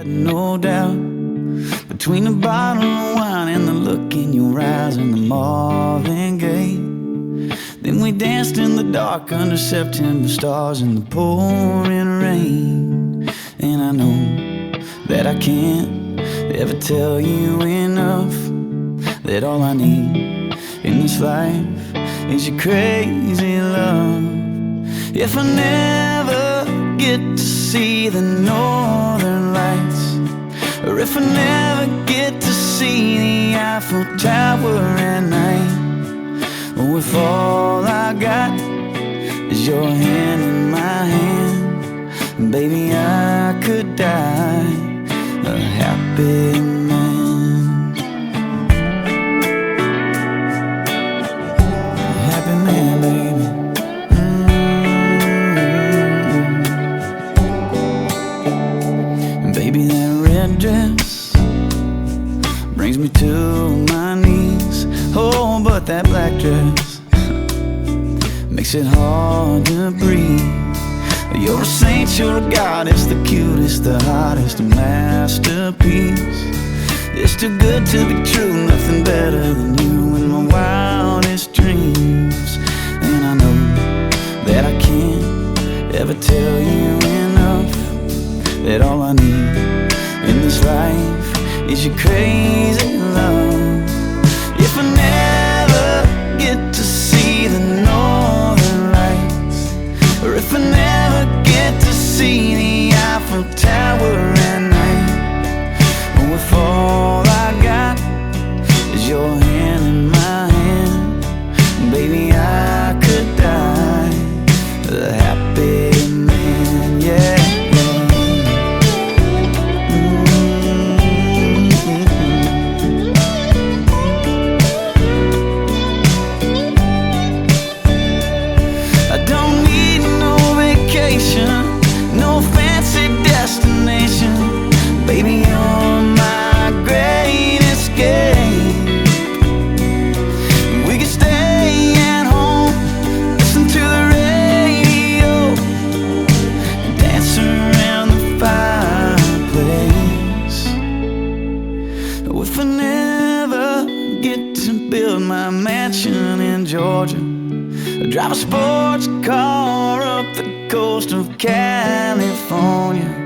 No doubt, between the bottle of wine and the look in your eyes and the Marvin Gaye. Then we danced in the dark under September stars in the pouring rain. And I know that I can't ever tell you enough that all I need in this life is your crazy love. If I never get to see the northern lights, or if I never get to see the Eiffel Tower at night, or if all I got is your hand in my hand, baby, I could die a happy man. A happy man, baby. And baby, that red dress brings me to my knees. Oh, but that black dress makes it hard to breathe. You're a saint, you're a goddess, the cutest, the hottest, a masterpiece. It's too good to be true, nothing better than you in my wildest dreams. And I know that I can't ever tell you enough that all I need in this life is your crazy love. If I never get to see the northern lights, or if I never get to see the Eiffel Tower at night, or if all I got is your hand in my hand, baby, I could die a happy man, yeah. No fancy destination, baby, you're my great escape. We could stay at home, listen to the radio, dance around the fireplace. Oh, if I never get to build my mansion in Georgia, drive a sports car up the coast of California,